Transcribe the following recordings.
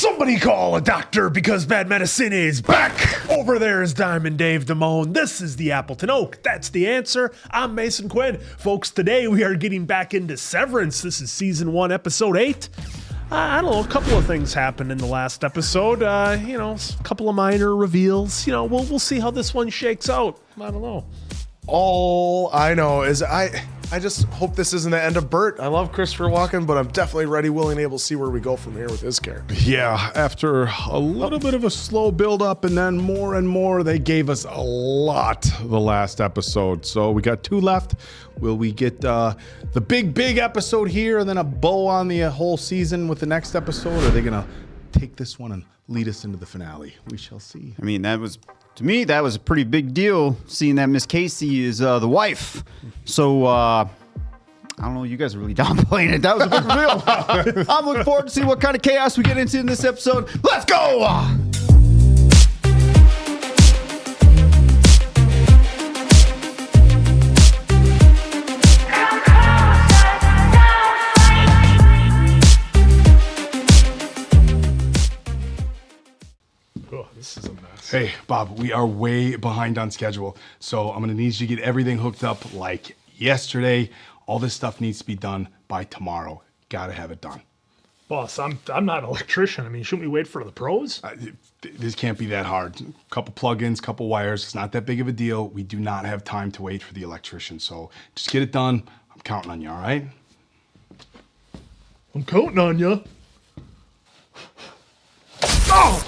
Somebody call a doctor because bad medicine is back. Over there is Diamond Dave Damone. This is the Appleton Oak. That's the answer. I'm Mason Quinn. Folks, today we are getting back into Severance. This is season 1, episode 8. I don't know, a couple of things happened in the last episode. A couple of minor reveals. We'll see how this one shakes out. I don't know. All I know is I just hope this isn't the end of Bert. I love Christopher Walken, but I'm definitely ready, willing, able to see where we go from here with his character. Yeah, after a little bit of a slow build up and then more and more, they gave us a lot the last episode. So we got 2 left. Will we get the big episode here and then a bow on the whole season with the next episode? Or are they going to take this one and lead us into the finale? We shall see. I mean, to me, that was a pretty big deal, seeing that Miss Casey is the wife. So, I don't know, you guys are really downplaying it. That was a big reveal. I'm looking forward to see what kind of chaos we get into in this episode. Let's go! This is a mess. Hey, Bob, we are way behind on schedule. So I'm going to need you to get everything hooked up like yesterday. All this stuff needs to be done by tomorrow. Got to have it done. Boss, I'm not an electrician. I mean, shouldn't we wait for the pros? This can't be that hard. Couple plugins, couple wires. It's not that big of a deal. We do not have time to wait for the electrician. So just get it done. I'm counting on you, all right? I'm counting on you. Oh!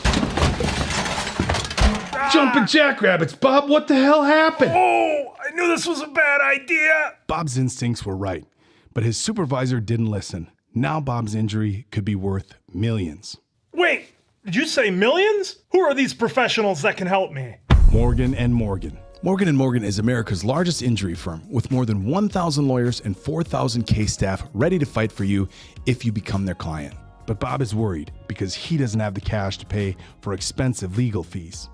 Jumping jackrabbits. Bob, what the hell happened? Oh, I knew this was a bad idea. Bob's instincts were right, but his supervisor didn't listen. Now Bob's injury could be worth millions. Wait, did you say millions? Who are these professionals that can help me? Morgan & Morgan. Morgan & Morgan is America's largest injury firm with more than 1,000 lawyers and 4,000 case staff ready to fight for you if you become their client. But Bob is worried because he doesn't have the cash to pay for expensive legal fees.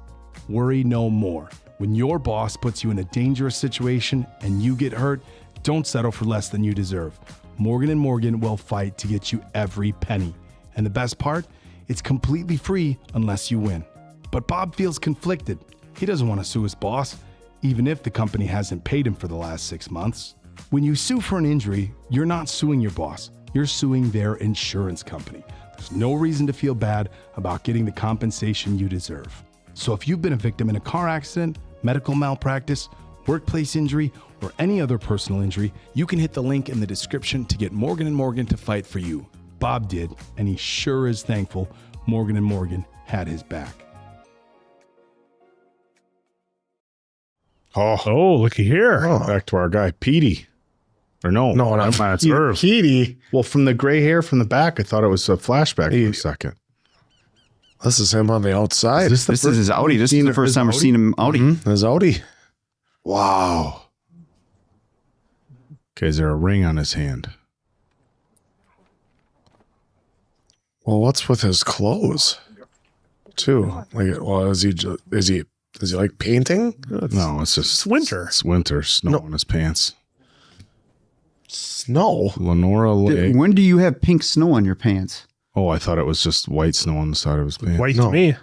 Worry no more. When your boss puts you in a dangerous situation and you get hurt, don't settle for less than you deserve. Morgan & Morgan will fight to get you every penny. And the best part? It's completely free unless you win. But Bob feels conflicted. He doesn't want to sue his boss, even if the company hasn't paid him for the last 6 months. When you sue for an injury, you're not suing your boss. You're suing their insurance company. There's no reason to feel bad about getting the compensation you deserve. So if you've been a victim in a car accident, medical malpractice, workplace injury, or any other personal injury, you can hit the link in the description to get Morgan & Morgan to fight for you. Bob did, and he sure is thankful Morgan & Morgan had his back. Oh, looky here. Back to our guy, Petey. Or no, that's Irv. Petey. Well, from the gray hair from the back, I thought it was a flashback for a second. This is him on the outside. This is his outie. This is the first time we're seeing him outie. Mm-hmm. His outie. Wow. Okay, is there a ring on his hand? Well, what's with his clothes? Too. Like, well, is he like painting? No, it's just winter. It's winter. Snow on his pants. Snow. Lenora Lake. When do you have pink snow on your pants? Oh, I thought it was just white snow on the side of his pants. White to me.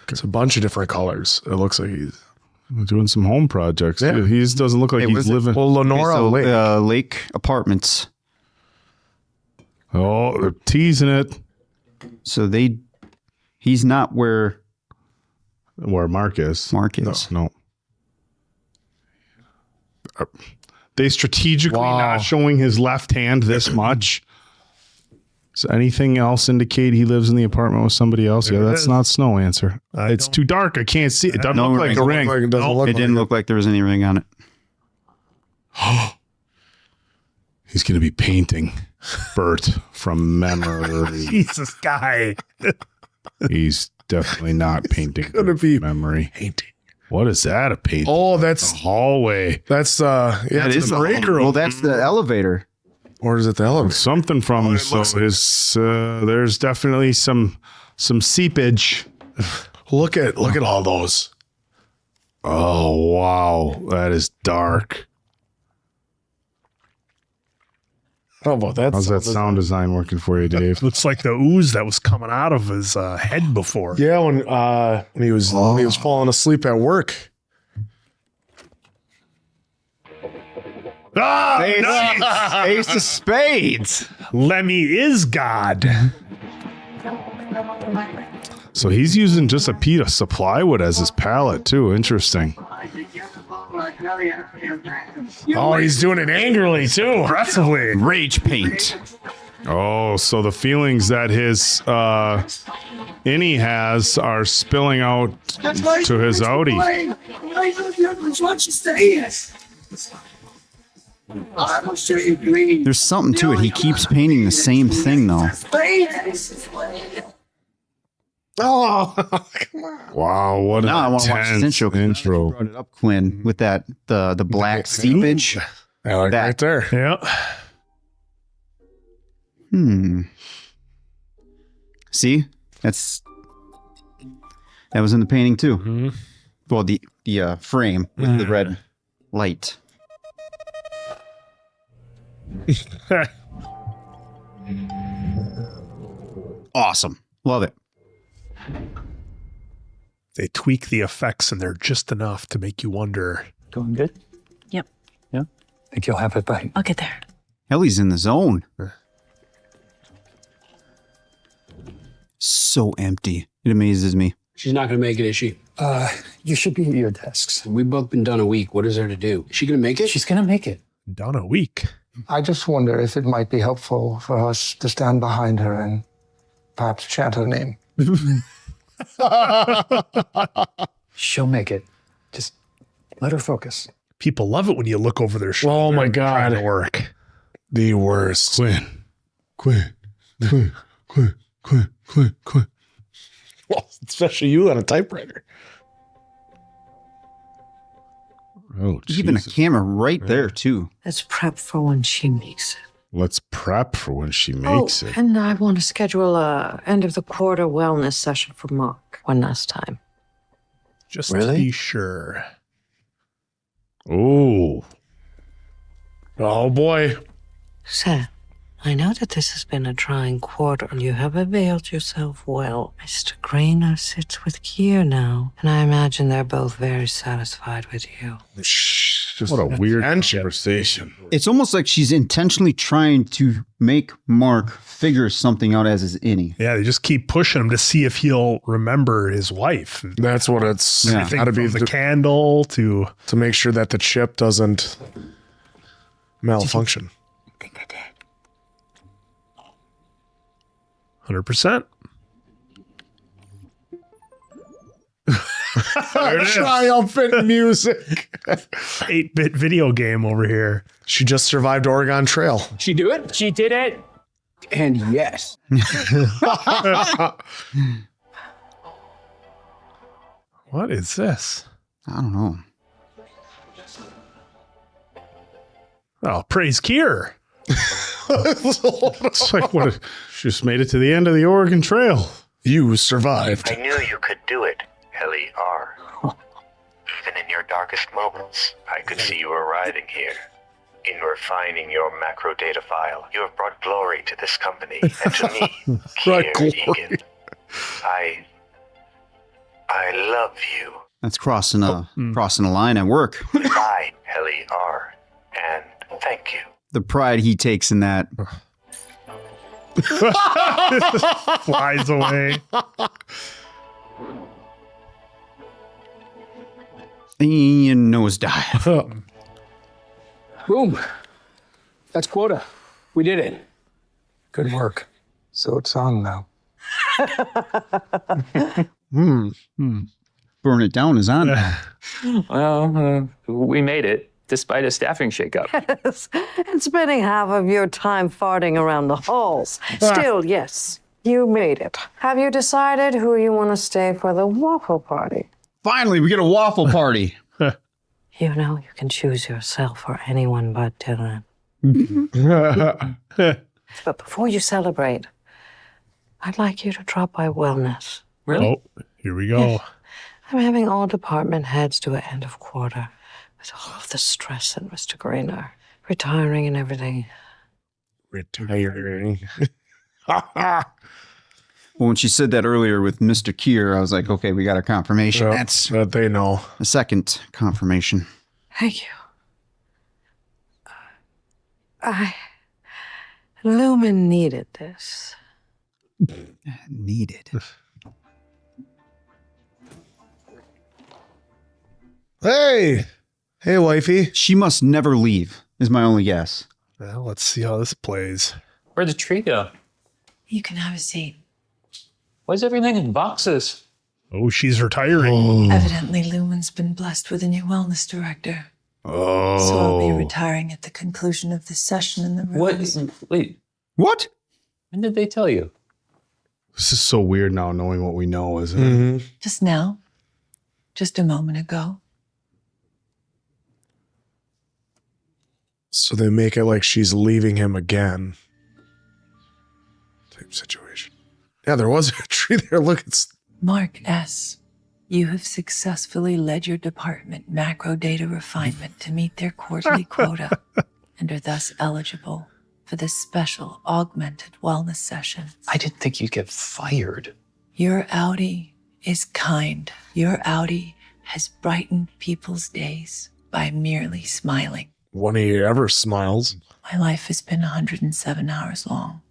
It's a bunch of different colors. It looks like he's doing some home projects. Yeah. He just doesn't look like he's living. Well, Lenora Lake. Lake Apartments. Oh, they're teasing it. So he's not where Mark is. Mark is. No. They strategically not showing his left hand this much. Does anything else indicate he lives in the apartment with somebody else? Yeah, that's not Snow answer. It's too dark. I can't see. It doesn't look like a ring. It didn't look like there was any ring on it. He's going to be painting Bert from memory. Jesus, guy. He's definitely not painting. Gonna be memory. painting. What is that? A painting? Oh, that's a hallway. That's that is the break room. Well, that's the elevator. Or is it the elevator? Something from him. So his there's definitely some seepage. Look at all those. Oh wow, that is dark. How about that? How's that sound design working for you, Dave? Looks like the ooze that was coming out of his head before. Yeah, when he was falling asleep at work. Ah, Ace, nice. ace of spades. Lemmy is God. So he's using just a piece of supply wood as his palette too. Interesting. Oh, he's doing it angrily too. Aggressively. Rage paint. Oh, so the feelings that his innie has are spilling out to his outie. There's something to it. He keeps painting the same thing, though. Oh, come on. Wow, what Now I an want to watch this intro. 'Cause intro. you brought it up, Quinn, with that the black seepage. I like That- right there. Yeah. See, that was in the painting too. Well, the frame with the red light. Awesome, love it. They tweak the effects and they're just enough to make you wonder. Going good? Yep. Yeah? Think you'll have it by... I'll get there. Helly's in the zone. So empty. It amazes me. She's not going to make it, is she? You should be at your desks. We've both been done a week. What is there to do? Is she going to make it? She's gonna make it. Done a week. I just wonder if it might be helpful for us to stand behind her and perhaps chant her name. She'll make it. Just let her focus. People love it when you look over their shoulder. Oh my and try God. to work. The worst. Quinn. Well, especially you on a typewriter. Oh, Even a Jesus. camera right there too. Let's prep for when she makes it. Let's prep for when she makes it. And I want to schedule a end of the quarter wellness session for Mark one last time. Just to Really? be sure. Oh, Oh boy. Sir, I know that this has been a trying quarter and you have availed yourself well. Mr. Grainer sits with Kier now, and I imagine they're both very satisfied with you. what a weird Friendship. conversation. It's almost like she's intentionally trying to make Mark figure something out as his innie. Yeah, they just keep pushing him to see if he'll remember his wife. That's what it's Yeah. Everything gotta be from the candle to to make sure that the chip doesn't malfunction. I think I did. 100%. Triumphant music. 8-bit video game over here. She just survived Oregon Trail. She do it? She did it. And yes. What is this? I don't know. Oh, praise Kier. It's like what? She just made it to the end of the Oregon Trail. You survived. I knew you could do it, Helly R. Even in your darkest moments, I could see you arriving here. In refining your macrodata file, you have brought glory to this company and to me, Brought Kier glory. Egan. I love you. That's crossing a line at work. Goodbye, Helly R. And thank you. The pride he takes in that. Flies away. And nosedive. Boom. That's quota. We did it. Good work. So it's on now. Burn it down is on. Well, we made it, despite a staffing shakeup. And spending half of your time farting around the halls. Still, yes, you made it. Have you decided who you want to stay for the waffle party? Finally, we get a waffle party. You know, you can choose yourself or anyone but Dylan. But before you celebrate, I'd like you to drop by wellness. Really? Oh, here we go. I'm having all department heads do an end of quarter with all of the stress and Mr. Grainer retiring and everything. Retiring. Well, when she said that earlier with Mr. Kier, I was like, okay, we got a confirmation. Yep, That's that they know. a second confirmation. Thank you. Lumon needed this. Needed. Hey, wifey. She must never leave, is my only guess. Well, let's see how this plays. Where'd the tree go? You can have a seat. Why is everything in boxes? Oh, she's retiring. Evidently, Lumon's been blessed with a new wellness director. Oh. So I'll be retiring at the conclusion of this session in the room. What? Wait, What? when did they tell you? This is so weird now, knowing what we know, isn't it? Mm-hmm. Just now. Just a moment ago. So they make it like she's leaving him again. Type situation. Yeah, there was a tree there. Look, it's Mark S., you have successfully led your department, Macrodata Refinement, to meet their quarterly quota and are thus eligible for this special augmented wellness session. I didn't think you'd get fired. Your outie is kind. Your outie has brightened people's days by merely smiling. one of you ever smiles. My life has been 107 hours long.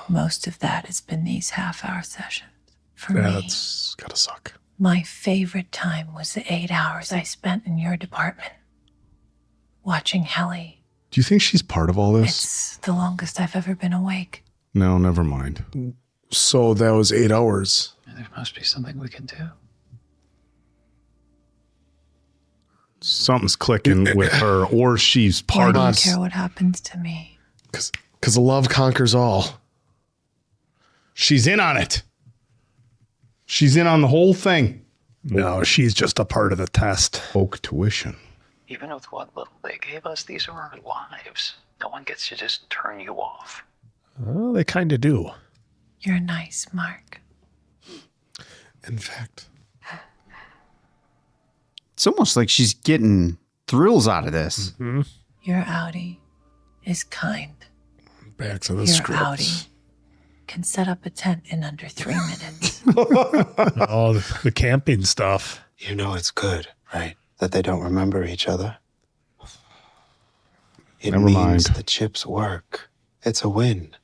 Most of that has been these half-hour sessions. For me, That's gotta suck. my favorite time was the 8 hours I spent in your department watching Helly. Do you think she's part of all this? It's the longest I've ever been awake. No, never mind. So that was 8 hours. There must be something we can do. Something's clicking with her, or she's Why part do you of care what happens to me? Because love conquers all. She's in on it. She's in on the whole thing. No, she's just a part of the test. Oak tuition. Even with what little they gave us, these are our lives. No one gets to just turn you off. Well, they kind of do. You're nice, Mark. In fact. It's almost like she's getting thrills out of this. Mm-hmm. Your outie is kind. Back to the Your script. outie can set up a tent in under 3 minutes. Oh, the camping stuff. You know it's good, right? That they don't remember each other. It Never means mind. the chips work. It's a win.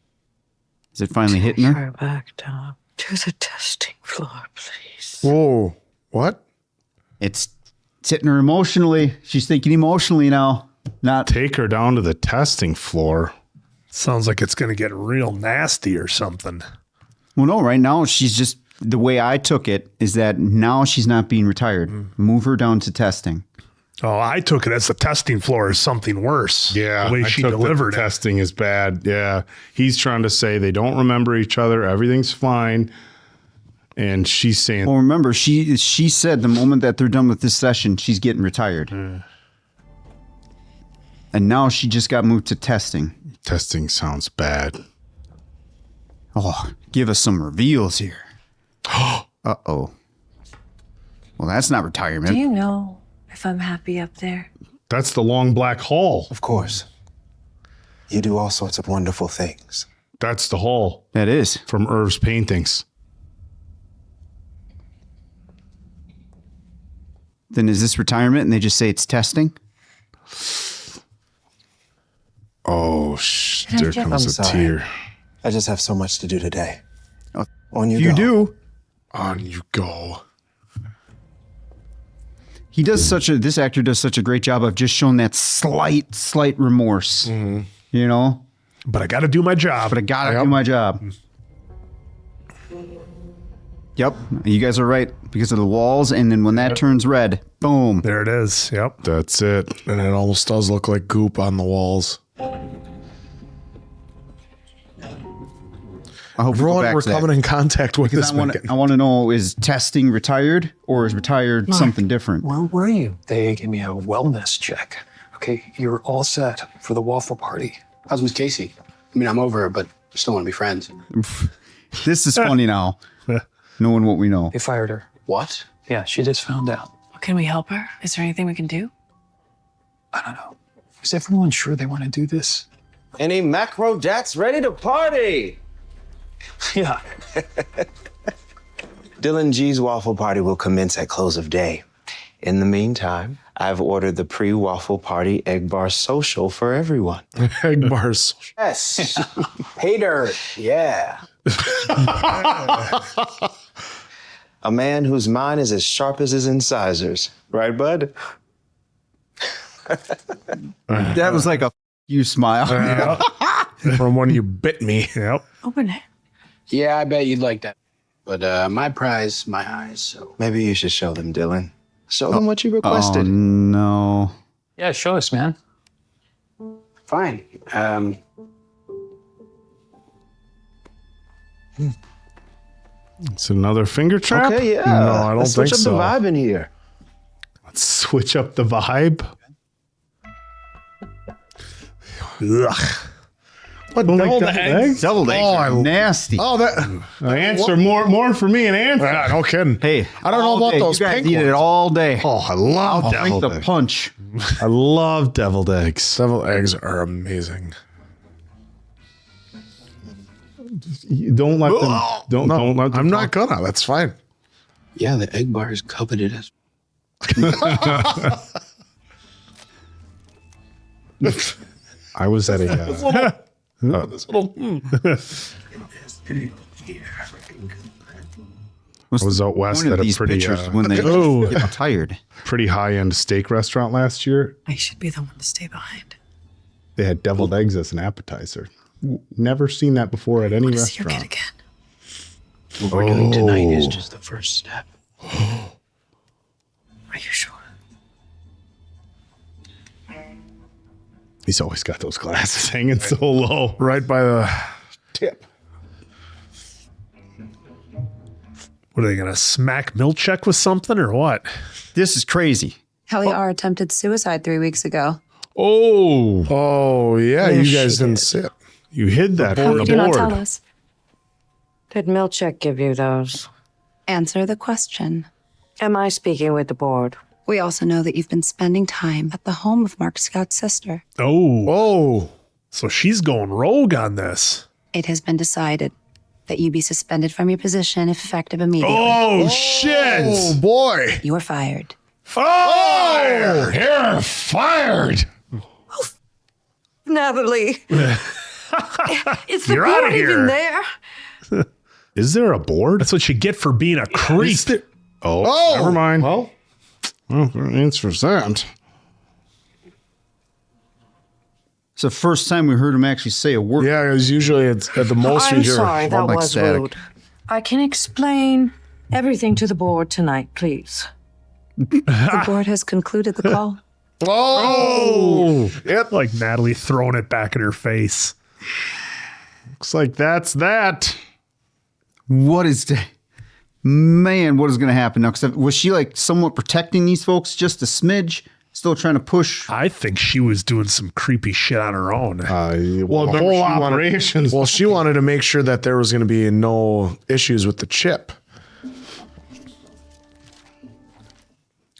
Is it finally hitting Take her? her back down to the testing floor, please. Whoa. What? It's hitting her emotionally. She's thinking emotionally now. Not Take her down to the testing floor. Sounds like it's going to get real nasty or something. well, no. Right now, she's just the way I took it is that now she's not being retired. Move her down to testing. Oh, I took it as the testing floor is something worse. Yeah, The way I she took the delivered it. testing is bad. Yeah, he's trying to say they don't remember each other. Everything's fine, and she's saying, Well, remember, she said the moment that they're done with this session, she's getting retired. And now she just got moved to testing. "Testing sounds bad." Oh, give us some reveals here. Uh-oh. Well, that's not retirement. Do you know if I'm happy up there? That's the long black hall. Of course. You do all sorts of wonderful things. That's the hall That is. from Irv's paintings. Then is this retirement and they just say it's testing? Oh, there Can I comes I'm a sorry. tear. I just have so much to do today. Oh, On you You go. do. On you go. He does this actor does such a great job of just showing that slight remorse. You know? But I got to do my job. But I gotta do my job. Yep, you guys are right because of the walls, and then when that turns red, boom. There it is. Yep. That's it. And it almost does look like goop on the walls. I hope we go Everyone back we're to that. coming in contact with Because this weekend. I want to know, is testing retired or is retired something different? Where were you? They gave me a wellness check. Okay, you're all set for the waffle party. How's Miss Casey? I mean, I'm over her, but I still want to be friends. This is funny now, knowing what we know. They fired her. What? Yeah, she just found out. Can we help her? Is there anything we can do? I don't know. Is everyone sure they want to do this? Any Macrodats ready to party? Yeah. Dylan G's waffle party will commence at close of day. In the meantime, I've ordered the pre-waffle party egg bar social for everyone. Egg bars. Yes. Hater. Yeah. A man whose mind is as sharp as his incisors. Right, bud? That was like a you smile. From when you bit me. Yep. Open it. Yeah, I bet you'd like that. But my prize, my eyes, so. Maybe you should show them, Dylan. Show them what you requested. Oh, no. Yeah, show us, man. Fine. It's another finger trap? Okay, yeah. No, I don't Let's think switch so. up the vibe in here. Let's switch up the vibe. Ugh. What, deviled eggs? Deviled eggs are I- nasty. Oh, that answer more for me an answer. Yeah, no kidding. Hey, I don't know all about day. those You guys pink eat it ones. all day. Oh, I love I'll drink deviled the eggs. punch. I love deviled eggs. Deviled eggs are amazing. Don't let them. Don't let them. I'm not gonna. That's fine. Yeah, the egg bar is coveted as. I was at a. This little. What's I was the out west point of at a these pretty, pictures when they oh. get tired. pretty high-end steak restaurant last year. I should be the one to stay behind. They had deviled eggs as an appetizer. Never seen that before at any What is your kid restaurant. again? What we're doing tonight is just the first step. Are you sure? He's always got those glasses hanging so low. Right by the tip. What are they gonna smack Milchek with something or what? This is crazy. Helly R attempted suicide 3 weeks ago. Oh, Oh, yeah. You guys didn't sit. you hid that How on the did you not tell board. us? Did Milchek give you those? Answer the question. Am I speaking with the board? We also know that you've been spending time at the home of Mark Scott's sister. Oh, Oh. so she's going rogue on this. It has been decided that you be suspended from your position effective immediately. Oh, shit! Oh, boy. You are fired. Oh, You're fired. Natalie. Is the You're outta board even here. there? Is there a board? that's what you get for being a creep. Oh, never mind. Well, Well, answers that. It's the first time we heard him actually say a word. yeah, because usually it's at the most you I'm hear. sorry, that like was static. rude. I can explain everything to the board tonight, please. The board has concluded the call. Oh. Yep. Like Natalie throwing it back in her face. Looks like that's that. What is that? Man, what is going to happen now? 'Cause was she like somewhat protecting these folks just a smidge? Still trying to push? I think she was doing some creepy shit on her own. Well, the remember whole she wanted- operations. Well, she wanted to make sure that there was going to be no issues with the chip.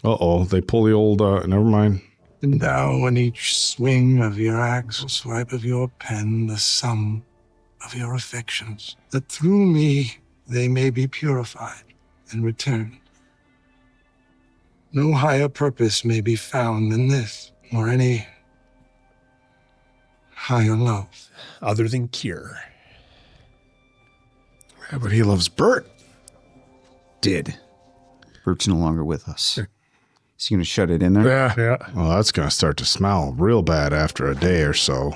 Uh-oh, they pull the old, never mind. And thou in each swing of your axe or swipe of your pen the sum of your affections, that through me they may be purified and returned. No higher purpose may be found than this, or any higher love. Other than cure. Yeah, but he loves Bert. Did. Bert's no longer with us. Is he going to shut it in there? Yeah. Yeah. Well, that's going to start to smell real bad after a day or so.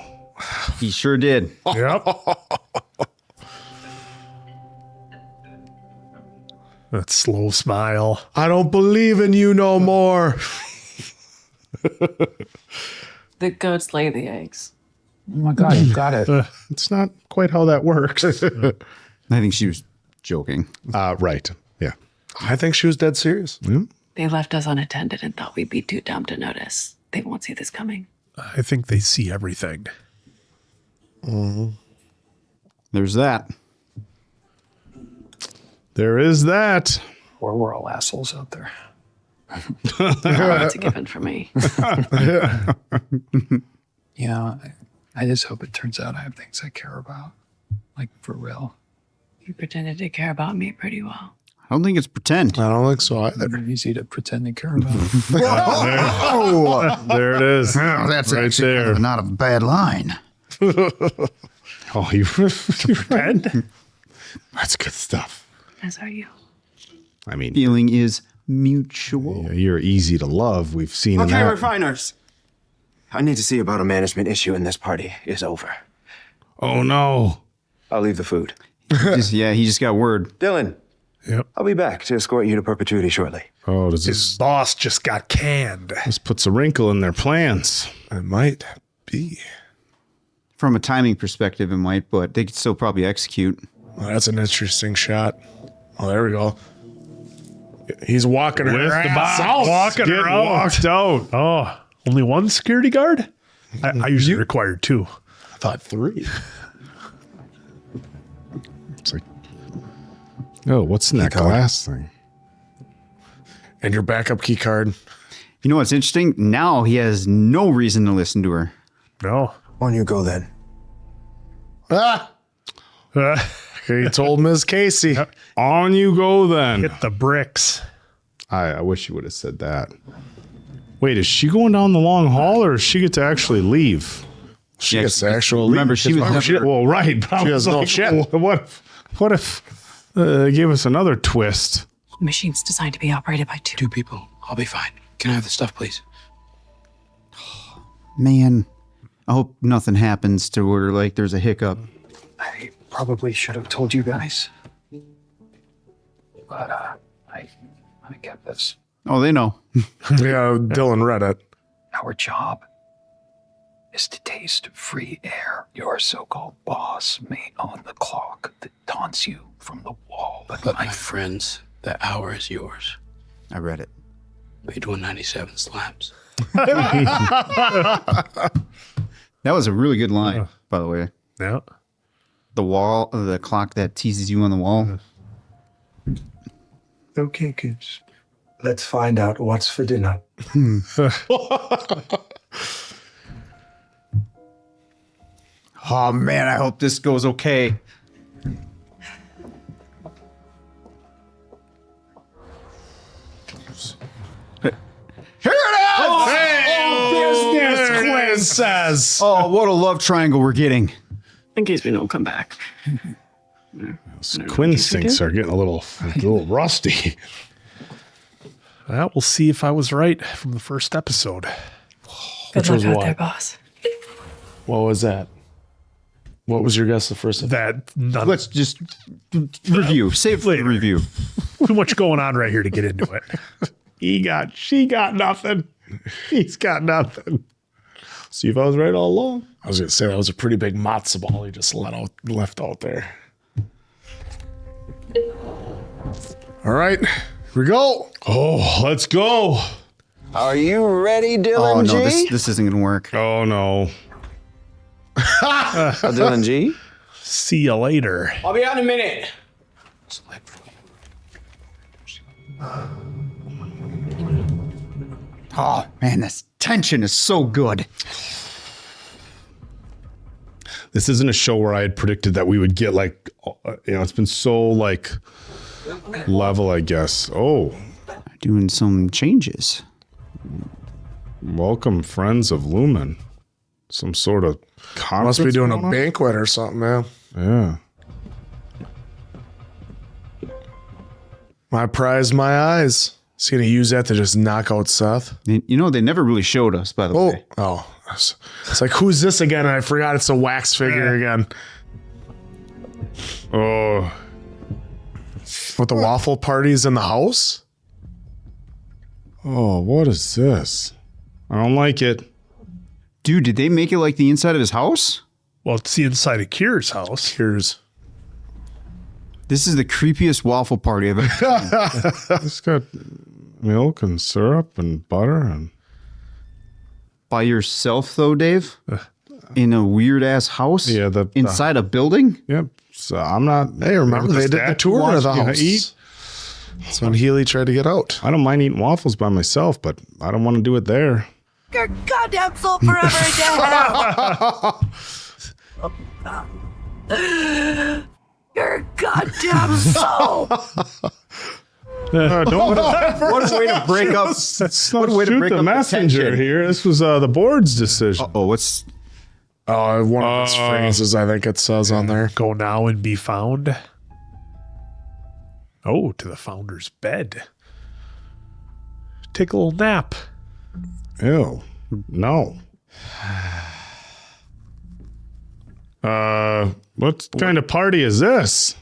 He sure did. Yep. That slow smile. I don't believe in you no more. The goats lay the eggs. Oh my God, you got it. It's not quite how that works. I think she was joking. Right. Yeah. I think she was dead serious. They left us unattended and thought we'd be too dumb to notice. They won't see this coming. I think they see everything. There's that. There is that. Or we're all assholes out there. That's a given for me. Yeah, I just hope it turns out I have things I care about. Like, for real. You pretended to care about me pretty well. I don't think it's pretend. I don't think so either. Easy to pretend to care about. There it is. Oh, that's right actually there. not a bad line. Oh, you friend? That's good stuff. As are you. I mean, Feeling is mutual. you're easy to love. We've seen Okay, that. refiners. I need to see about a management issue and this party is over. Oh no. I'll leave the food. He just got word. Dylan. Yep. I'll be back to escort you to perpetuity shortly. Oh, does His boss just got canned. this puts a wrinkle in their plans? It might be. From a timing perspective, it might, but they could still probably execute. Well, that's an interesting shot. Oh, there we go. He's walking her With the ass box. out. Walking Get her out. walked out. Oh, only one security guard? I usually require 2. I thought 3. It's like, oh, what's in that glass thing? And your backup key card. You know what's interesting? Now he has no reason to listen to her. No. On you go then. Ah! He told Ms. Casey. On you go then. Hit the bricks. I wish you would have said that. Wait, is she going down the long hall or does she get to actually leave? She gets the actual Remember, she was Well, right. But I She was has no like, shit. What if they gave us another twist? The machine's designed to be operated by 2. 2 people. I'll be fine. Can I have the stuff, please? Man, I hope nothing happens to her, like there's a hiccup. I probably should have told you guys. But I get this. Oh, they know. Yeah, Dylan read it. Our job is to taste free air. Your so-called boss may own the clock that taunts you from the wall. But my friends, the hour is yours. I read it. Page 197 slabs. That was a really good line, by the way. Yeah. The clock that teases you on the wall. Okay, kids. Let's find out what's for dinner. Oh man, I hope this goes okay. Here it is! Business Quinn says. Oh, what a love triangle we're getting. In case we don't come back. Quinn instincts are getting a little rusty. Well, we'll see if I was right from the first episode. Good luck out there, boss. What was that? What was your guess the first time? That Let's just review. Save for the review. too much going on right here to get into it. She got nothing. He's got nothing. See if I was right all along. I was going to say that was a pretty big matzo ball he just left out there. All right, here we go. Oh, let's go. Are you ready, Dylan Oh no, G? this isn't gonna work. Oh no. Dylan G? See you later. I'll be out in a minute. Oh man, this tension is so good. This isn't a show where I had predicted that we would get like, it's been so like level, I guess. Oh, Doing some changes. welcome, friends of Lumon. Some sort of conference. Must be doing a going on? banquet or something, man. Yeah. My prize, my eyes. Is he going to use that to just knock out Seth? You know, they never really showed us, by the way. Oh. It's like, who's this again? And I forgot it's a wax figure again. Oh, With the waffle parties in the house? oh, what is this? I don't like it. Dude, did they make it like the inside of his house? Well, it's the inside of Kier's house. Here's. This is the creepiest waffle party I've ever seen. It's got milk and syrup and butter and. By yourself, though, Dave? In a weird ass house? Yeah, inside a building? Yep. So I'm not. Hey, remember they did the tour of the watching you house. eat. That's when Healy tried to get out. I don't mind eating waffles by myself, but I don't want to do it there. your goddamn soul forever into hell. Your goddamn soul. What a way to break up. What a way to break the up messenger tension. here. This was the board's decision. Oh, what's one of his phrases, I think it says on there. Go now and be found. Oh, to the founder's bed. Take a little nap. Ew. No. What kind of party is this?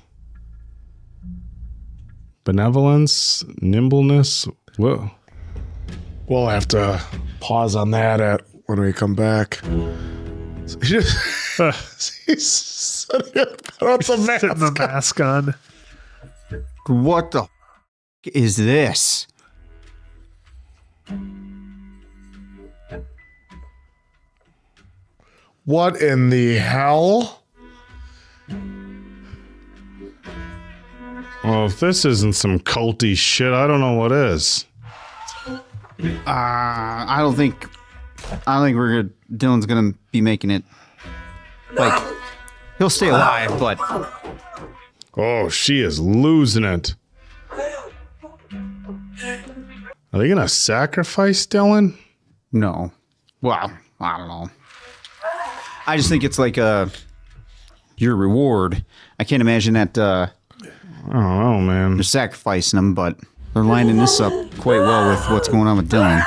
Benevolence, nimbleness. Whoa. We'll have to pause on that when we come back. He's sitting put the mask on. What the is this? What in the hell? Well, if this isn't some culty shit, I don't know what is. I don't think Dylan's gonna be making it. Like, he'll stay alive, but Oh, she is losing it. Are they gonna sacrifice Dylan? no. Well, I don't know. I just think it's like your reward. I can't imagine that I don't know, man. they're sacrificing him, but they're lining this up quite well with what's going on with Dylan.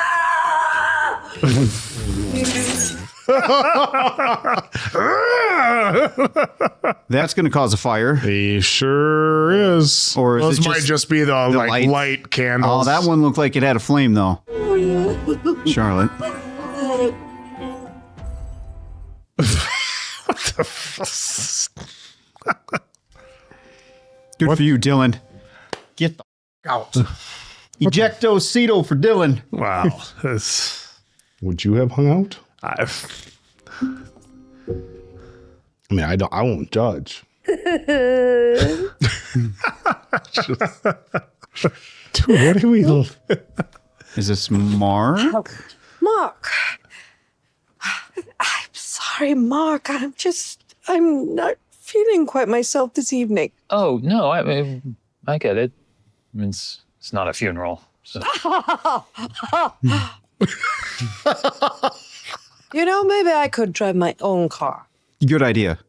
That's going to cause a fire. He sure is. Or is Those it might just be the light candles. Oh, that one looked like it had a flame, though. Charlotte. Good for you, Dylan. Get the out. Ejecto-ceto for Dylan. Wow. Would you have hung out? I mean, I won't judge. Dude, what do we? Is this Mark? Mark. I'm sorry, Mark. I'm not feeling quite myself this evening. Oh, no, I get it. I mean, it's not a funeral. So. You know, maybe I could drive my own car. Good idea.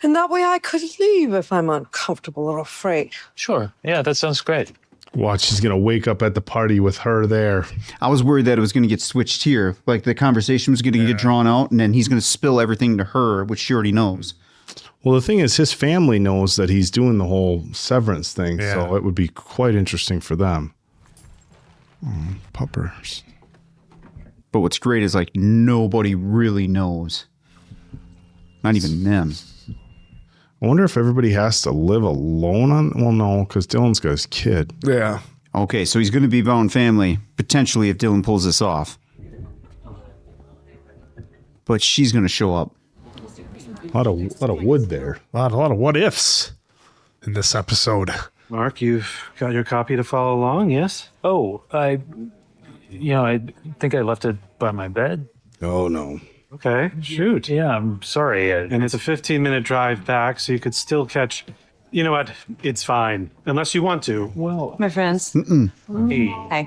And that way I could leave if I'm uncomfortable or afraid. Sure. Yeah, that sounds great. Watch, she's gonna wake up at the party with her there. I was worried that it was going to get switched here. Like the conversation was going to get drawn out, and then he's going to spill everything to her, which she already knows. Well, the thing is, his family knows that he's doing the whole severance thing, so it would be quite interesting for them. Puppers. But what's great is like nobody really knows. Not even them. I wonder if everybody has to live alone on. Well, no, because Dylan's got his kid. Yeah. Okay, so he's going to be bound family potentially if Dylan pulls this off. But she's going to show up. A lot of wood there. A lot of what ifs in this episode. Mark, you've got your copy to follow along, yes? Oh, I think I left it by my bed. Oh, no. Okay, shoot. Yeah, I'm sorry. And it's a 15-minute drive back, so you could still catch... You know what? It's fine. Unless you want to. Well... My friends. Hey. Hi.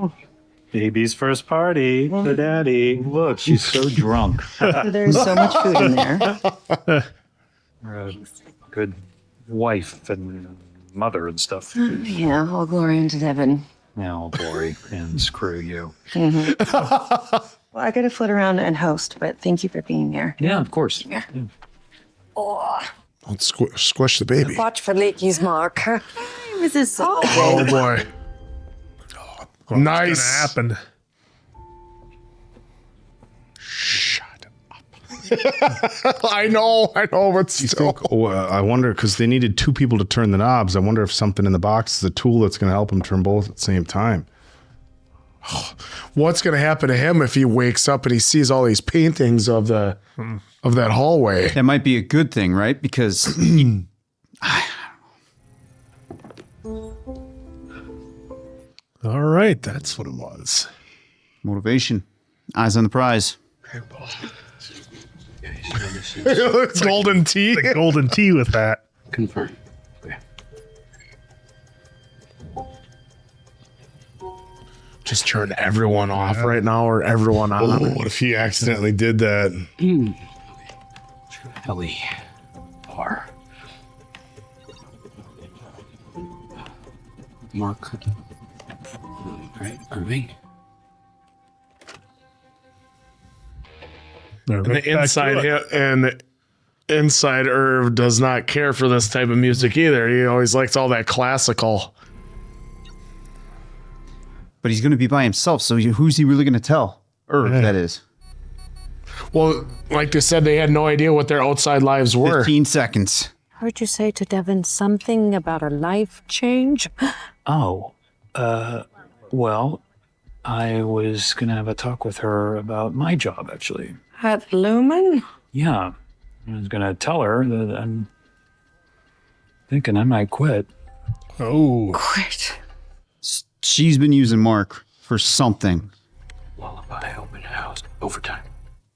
Baby's first party. The daddy. Look, she's so drunk. There's so much food in there. You're a good wife and mother and stuff. Yeah, all glory unto heaven. Now, glory, and screw you. Well, I gotta flit around and host, but thank you for being here. Yeah, of course. Yeah. Yeah. Oh, Don't squish the baby. watch for leakies, Mark. Mrs. Oh, boy. What's Nice. gonna happen? Shut up. I know, but still. I wonder, because they needed two people to turn the knobs. I wonder if something in the box is a tool that's going to help them turn both at the same time. What's going to happen to him if he wakes up and he sees all these paintings of that hallway? That might be a good thing, right? Because All right, that's what it was. motivation. Eyes on the prize. Golden tea. The golden tea with that. Confirm. Okay. Just turn everyone off right now, or everyone on. Oh, what if he accidentally did that? Helly R. Mark. All right, Irving. And the inside Irv does not care for this type of music either. He always likes all that classical. But he's going to be by himself, so who's he really going to tell? Irv, that is. Well, like they said, they had no idea what their outside lives were. 15 seconds. Heard you say to Devin something about a life change? Oh, well, I was gonna have a talk with her about my job, actually. At Lumon? Yeah, I was gonna tell her that I'm thinking I might quit. Oh. Quit. She's been using Mark for something. Lullaby, open house, overtime.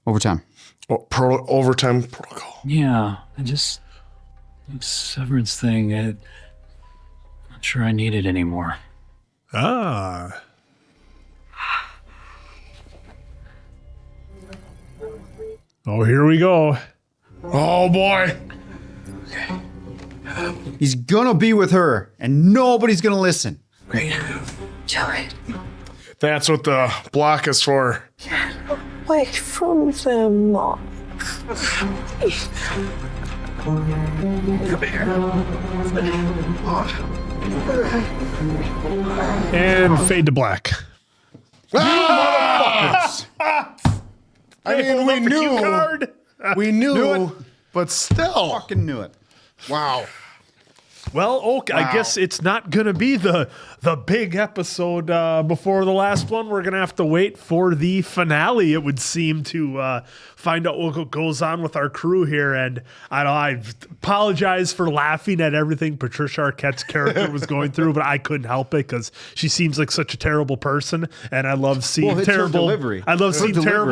Overtime. Overtime protocol. Yeah, this severance thing, not sure I need it anymore. Ah. Oh, here we go. Oh, boy. He's going to be with her, and nobody's going to listen. Great. Joey. That's what the block is for. Away from them, Mark. And fade to black. I mean, we knew, but still. Fucking knew it. Wow. Well, okay, I guess it's not going to be the big episode before the last one. We're going to have to wait for the finale, it would seem, to find out what goes on with our crew here. And I apologize for laughing at everything Patricia Arquette's character was going through, but I couldn't help it because she seems like such a terrible person, and I love seeing terrible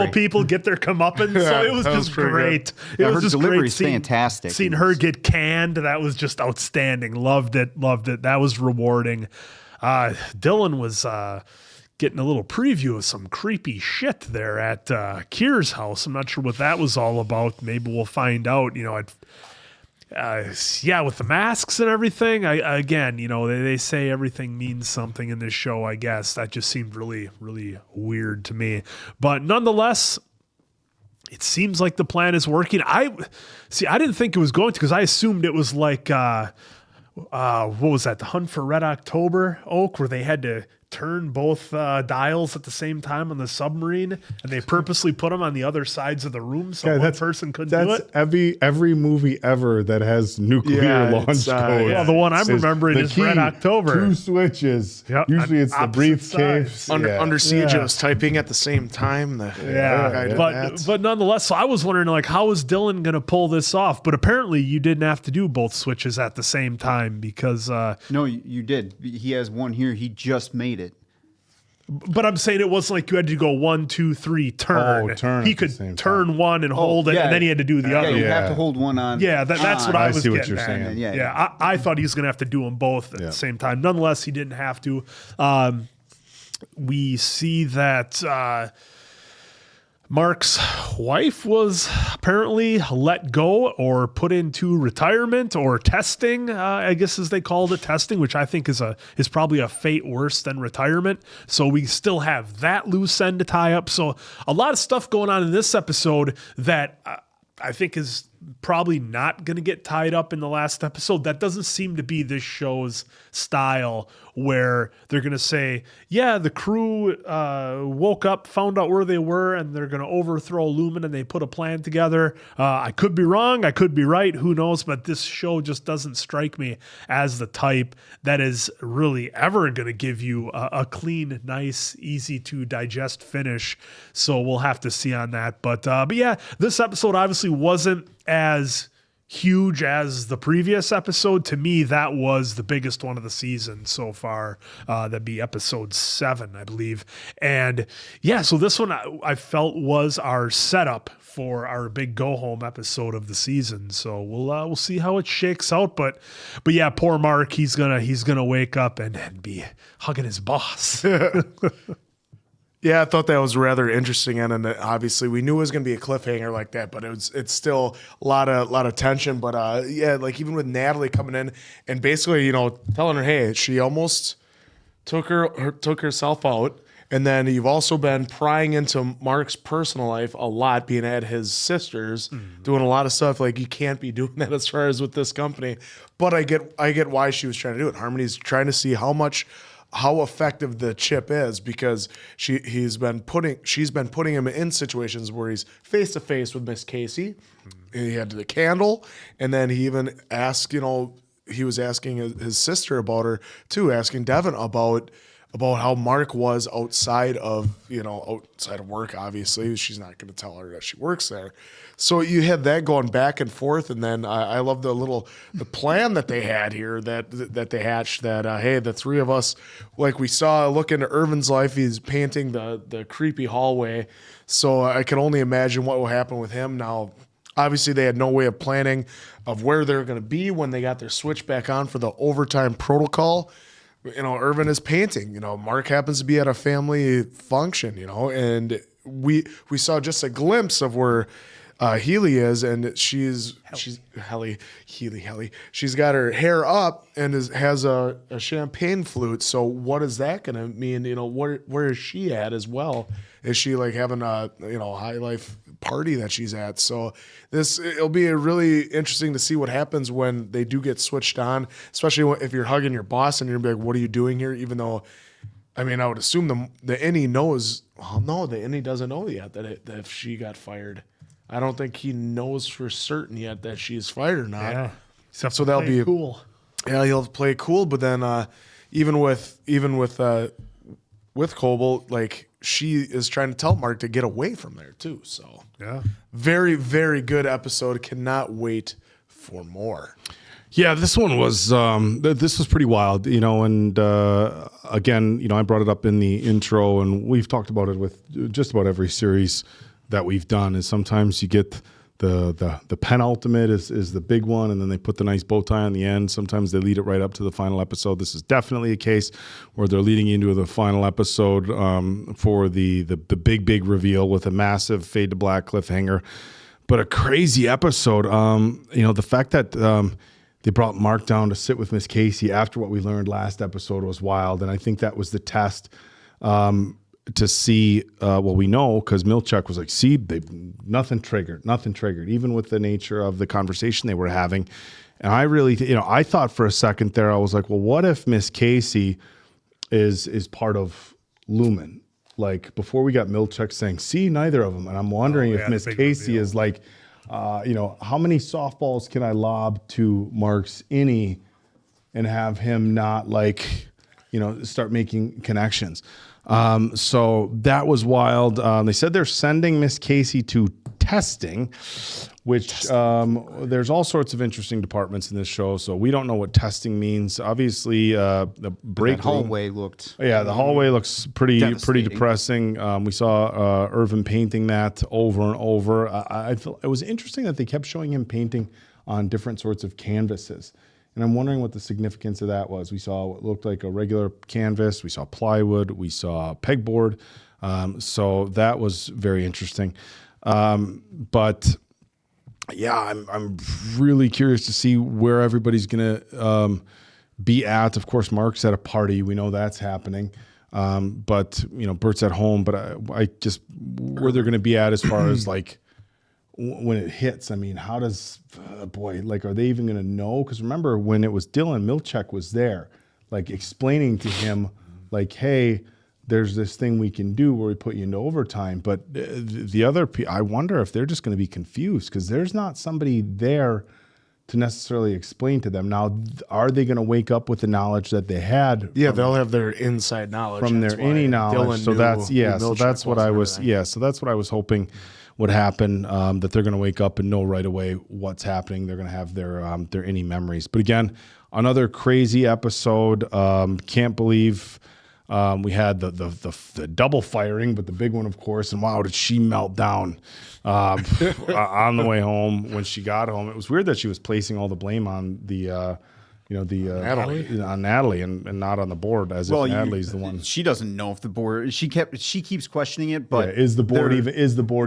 people get their comeuppance. So it was just great. It was just great seeing, fantastic. Seeing her get canned, that was just outstanding. Loved it. That was rewarding. Dylan was getting a little preview of some creepy shit there at Kier's house. I'm not sure what that was all about. Maybe we'll find out. You know, with the masks and everything. Again, they say everything means something in this show. I guess that just seemed really, really weird to me. But nonetheless, it seems like the plan is working. I didn't think it was going to, because I assumed it was like. What was that? The Hunt for Red October, Oak, where they had to turn both dials at the same time on the submarine, and they purposely put them on the other sides of the room so one person couldn't do it. Every movie ever that has nuclear launch code. Yeah, the one I'm remembering is Red October. 2 switches. Yep, usually it's the briefcase. Under siege, I was typing at the same time. But nonetheless, so I was wondering, like, how is Dylan going to pull this off? But apparently you didn't have to do both switches at the same time because... No, you did. He has one here. He just made it. But I'm saying it wasn't like you had to go 1, 2, 3, turn. Oh, turn. He could turn one and hold it, and then he had to do the other. Yeah, you have to hold one on. Yeah, that's what I was getting what you're at. saying. Yeah, I thought he was going to have to do them both at the same time. Nonetheless, he didn't have to. We see that Mark's wife was apparently let go or put into retirement or testing, I guess as they called it, testing, which I think is probably a fate worse than retirement. So we still have that loose end to tie up. So a lot of stuff going on in this episode that I think is probably not going to get tied up in the last episode. That doesn't seem to be this show's style, where they're going to say, yeah, the crew woke up, found out where they were, and they're going to overthrow Lumon, and they put a plan together. I could be wrong. I could be right. Who knows? But this show just doesn't strike me as the type that is really ever going to give you a clean, nice, easy to digest finish. So we'll have to see on that. But yeah, this episode obviously wasn't as huge as the previous episode. To me, that was the biggest one of the season so far. That'd be episode 7, I believe. And yeah, so this one I felt was our setup for our big go home episode of the season. So we'll see how it shakes out. But yeah, poor Mark, he's gonna wake up and be hugging his boss. Yeah, I thought that was rather interesting, and obviously we knew it was going to be a cliffhanger like that, but it's still a lot of tension. But yeah, like even with Natalie coming in and basically, telling her, hey, she almost took herself out, and then you've also been prying into Mark's personal life a lot, being at his sister's, doing a lot of stuff. Like, you can't be doing that as far as with this company. But I get why she was trying to do it. Harmony's trying to see how effective the chip is, because she's been putting him in situations where he's face to face with Miss Casey. He had the candle, and then he even asked, he was asking his sister about her too, asking Devin about how Mark was outside of work. Obviously, she's not going to tell her that she works there. So you had that going back and forth, and then I love the plan that they had here that they hatched. That hey, the three of us, like we saw, look into Irvin's life. He's painting the creepy hallway. So I can only imagine what will happen with him now. Obviously, they had no way of planning of where they're going to be when they got their switch back on for the overtime protocol. Irvin is painting. Mark happens to be at a family function. And we saw just a glimpse of where Helly is, and she's Helly. She's got her hair up and has a champagne flute. So what is that going to mean? Where is she at as well? Is she like having a high life party that she's at? So it'll be really interesting to see what happens when they do get switched on, especially if you're hugging your boss and you're gonna be like, what are you doing here? Even though, I would assume the innie knows. Well, no, the innie doesn't know yet that if she got fired. I don't think he knows for certain yet that she's fired or not. Yeah. So that'll be cool. Yeah, he'll play cool, but then even with Kobold, like, she is trying to tell Mark to get away from there too. So yeah, very, very good episode. Cannot wait for more. Yeah, this one was pretty wild, and again, I brought it up in the intro, and we've talked about it with just about every series that we've done. Is sometimes you get the penultimate is the big one, and then they put the nice bow tie on the end. Sometimes they lead it right up to the final episode. This is definitely a case where they're leading into the final episode for the big reveal with a massive fade to black cliffhanger, but a crazy episode. The fact that they brought Mark down to sit with Miss Casey after what we learned last episode was wild, and I think that was the test. To see, we know, because Milchek was like, see, nothing triggered, even with the nature of the conversation they were having. And I really, I thought for a second there, I was like, well, what if Miss Casey is part of Lumon? Like, before we got Milchek saying, see, neither of them. And I'm wondering if Miss Casey is like, how many softballs can I lob to Mark's innie and have him not start making connections? So that was wild. They said they're sending Miss Casey to testing, which there's all sorts of interesting departments in this show. So we don't know what testing means. Obviously, the break hallway looked. Yeah, the hallway looks pretty depressing. We saw Irving painting that over and over. I feel it was interesting that they kept showing him painting on different sorts of canvases. And I'm wondering what the significance of that was. We saw what looked like a regular canvas. We saw plywood. We saw pegboard. So that was very interesting. But yeah, I'm really curious to see where everybody's going to be at. Of course, Mark's at a party. We know that's happening. But Bert's at home. But I just where they're going to be at as far as like when it hits. How does are they even going to know? Because remember when it was Dylan, Milchek was there, like explaining to him, like, hey, there's this thing we can do where we put you into overtime. But the other, I wonder if they're just going to be confused because there's not somebody there to necessarily explain to them. Now, are they going to wake up with the knowledge that they had? Yeah, they'll have their inside knowledge from their innie knowledge. So that's what I was. Yeah, so that's what I was hoping would happen, that they're going to wake up and know right away what's happening. They're going to have their innie memories. But again, another crazy episode. Can't believe we had the double firing, but the big one, of course. And wow, did she melt down on the way home when she got home. It was weird that she was placing all the blame on Natalie and not on the board, as if Natalie's the one. She doesn't know if the board. She keeps questioning it, but is the board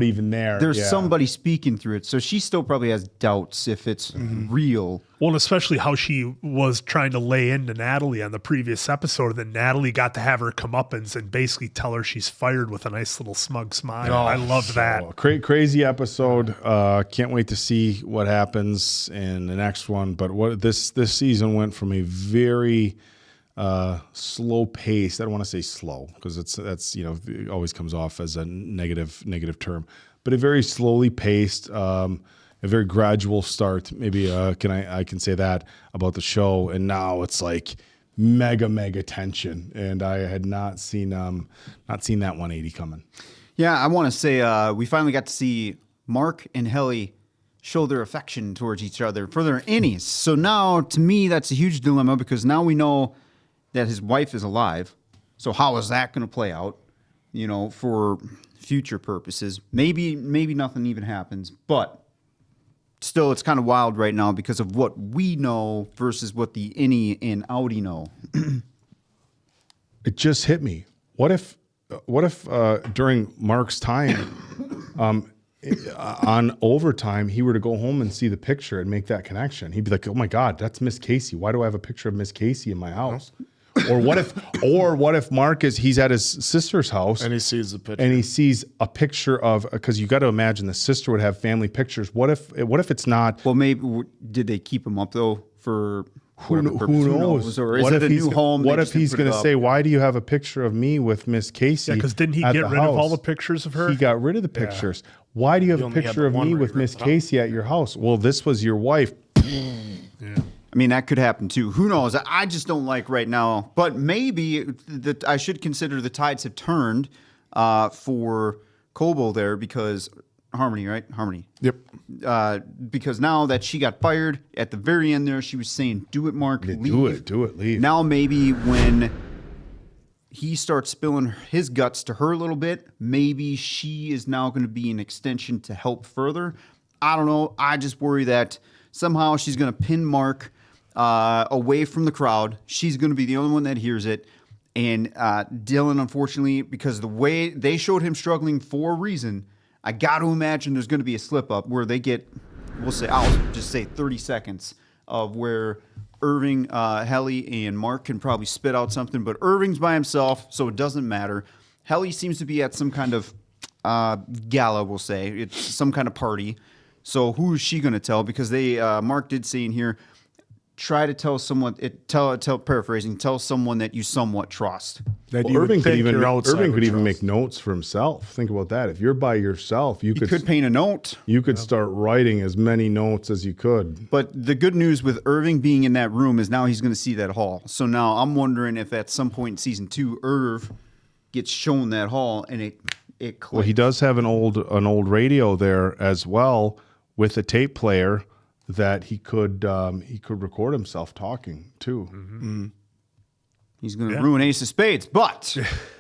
even there? There's somebody speaking through it, so she still probably has doubts if it's real. Well, and especially how she was trying to lay into Natalie on the previous episode, and then Natalie got to have her comeuppance and basically tell her she's fired with a nice little smug smile. I loved that. Crazy episode. Can't wait to see what happens in the next one. But what this season went from a very slow pace. I don't want to say slow because that's it always comes off as a negative term, but a very slowly paced. A very gradual start. Maybe I can say that about the show. And now it's like mega tension. And I had not seen that 180 coming. Yeah, I want to say we finally got to see Mark and Helly show their affection towards each other for their innies. So now, to me, that's a huge dilemma because now we know that his wife is alive. So how is that going to play out? For future purposes. Maybe nothing even happens, but still, it's kind of wild right now because of what we know versus what the innie and outie know. It just hit me. What if during Mark's time on overtime, he were to go home and see the picture and make that connection? He'd be like, "Oh my God, that's Miss Casey. Why do I have a picture of Miss Casey in my house?" Or what if Mark he's at his sister's house and he sees the picture, and he sees a picture of, because you got to imagine the sister would have family pictures. What if it's not? Well, maybe did they keep him up though for who knows? Or is it a new home? What if he's going to say, "Why do you have a picture of me with Miss Casey?" Yeah, because didn't he get rid of all the pictures of her? He got rid of the pictures. Yeah. Why do you have a picture of me with Miss Casey at your house? Well, this was your wife. Yeah. I mean, that could happen too. Who knows? I just don't like right now. But maybe I should consider the tides have turned for Kobo there because Harmony, right? Harmony. Yep. Because now that she got fired at the very end there, she was saying, "Do it, Mark. Leave. Do it. Leave." Now maybe when he starts spilling his guts to her a little bit, maybe she is now going to be an extension to help further. I don't know. I just worry that somehow she's going to pin Mark away from the crowd. She's going to be the only one that hears it. And Dylan, unfortunately, because the way they showed him struggling for a reason, I got to imagine there's going to be a slip up where they get, I'll just say 30 seconds of where Irving, Helly, and Mark can probably spit out something. But Irving's by himself, so it doesn't matter. Helly seems to be at some kind of gala, we'll say. It's some kind of party. So who is she going to tell? Because Mark did say in here, try to tell someone. Paraphrasing, tell someone that you somewhat trust. Irving could even make notes for himself. Think about that. If you're by yourself, you could paint a note. You could start writing as many notes as you could. But the good news with Irving being in that room is now he's going to see that hall. So now I'm wondering if at some point in season 2, Irv gets shown that hall and it clicks. Well, he does have an old radio there as well, with a tape player that he could record himself talking too. Mm-hmm. He's going to ruin Ace of Spades, but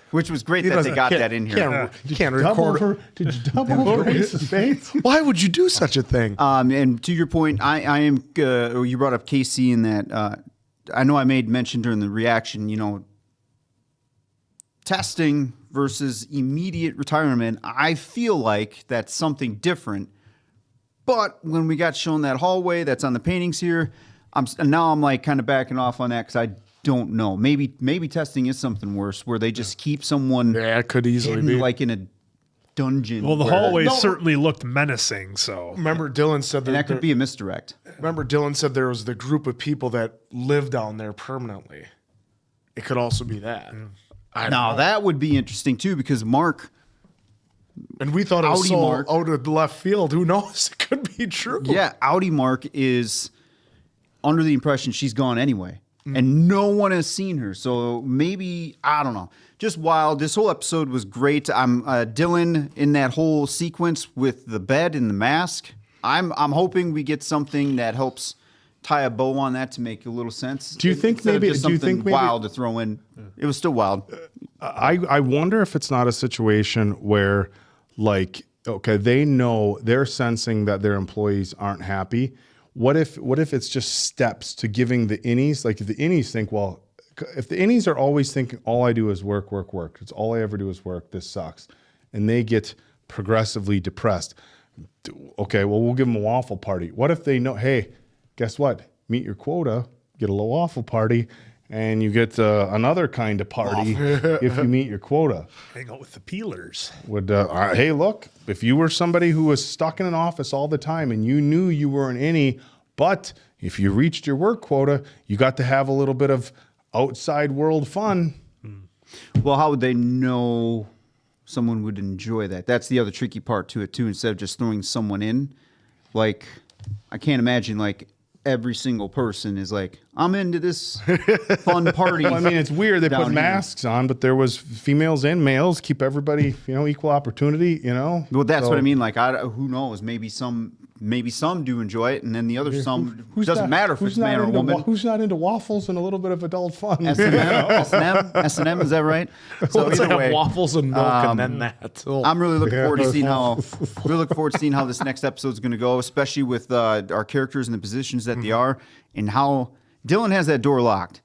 which was great that they got that in here. You can't record. Did you double over Ace of Spades? Why would you do such a thing? And to your point, I am. You brought up KC in that. I know I made mention during the reaction. Testing versus immediate retirement. I feel like that's something different. But when we got shown that hallway that's on the paintings here, I'm like kind of backing off on that because I don't know. Maybe testing is something worse where they just keep someone. Yeah, it could easily be like in a dungeon. Well, the hallway certainly looked menacing. So remember, Dylan said that could be a misdirect. Remember, Dylan said there was the group of people that live down there permanently. It could also be that. Now that would be interesting too because Mark. And we thought it was so out of left field. Who knows? It could be true. Yeah, Outie Mark is under the impression she's gone anyway. and no one has seen her. So maybe, I don't know. Just wild. This whole episode was great. I'm Dylan in that whole sequence with the bed and the mask. I'm hoping we get something that helps tie a bow on that to make a little sense. Do you think Instead of maybe? just Do you something think maybe? wild to throw in? It was still wild. I wonder if it's not a situation where, like, okay, they know they're sensing that their employees aren't happy. What if it's just steps to giving the innies? Like, if the innies think, well, if the innies are always thinking, all I do is work, work, work. It's all I ever do is work. This sucks, and they get progressively depressed. Okay, well, we'll give them a waffle party. What if they know, hey, guess what? Meet your quota, get a little waffle party, and you get another kind of party if you meet your quota. Hang out with the peelers. Would hey, look, if you were somebody who was stuck in an office all the time and you knew you were an innie, but if you reached your work quota, you got to have a little bit of outside world fun. Well, how would they know someone would enjoy that? That's the other tricky part to it too. Instead of just throwing someone in, like, I can't imagine like every single person is like, I'm into this fun party. Well, I mean, it's weird. They put down here. masks on, but there was females and males. Keep everybody, equal opportunity. Well, that's what I mean. Like, who knows? Maybe some do enjoy it, and then the other some doesn't matter if it's man or woman. Who's not into waffles and a little bit of adult fun? S&M, is that right? So Let's either have way, waffles and milk and then that. I'm really looking forward to seeing how this next episode is going to go, especially with our characters in the positions that they are, and how Dylan has that door locked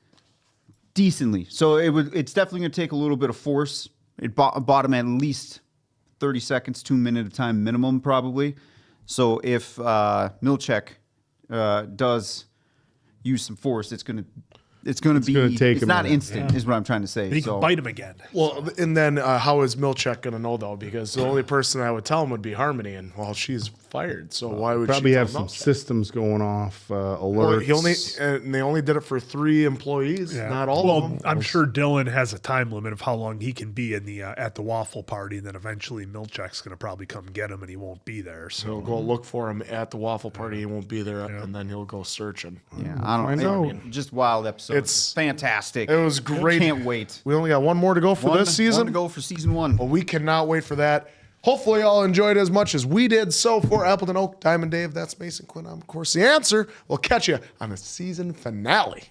decently. So it's definitely going to take a little bit of force. It bought him at least 30 seconds, 2 minute at a time minimum, probably. So if Milchek does use some force, it's going to be. It's not instant, is what I'm trying to say. And he can bite him again. Well, and then how is Milchek going to know, though? Because the only person I would tell him would be Harmony, and, well, she's fired. So why would probably she have tell some Milchek? systems going off, alerts. Well, and they only did it for 3 employees, not all of them. I'm sure Dylan has a time limit of how long he can be in the at the waffle party, and then eventually Milchek's going to probably come get him, and he won't be there. So he'll go look for him at the waffle party. He won't be there, and then he'll go search him. Yeah, I know. Just wild episode. It's fantastic. It was great. Can't wait. We only got one more to go for this season. One to go for season 1. Well, we cannot wait for that. Hopefully, y'all enjoyed it as much as we did. So, for Appleton Oak, Diamond Dave, that's Mason Quinn. I'm, of course, the answer. We'll catch you on the season finale.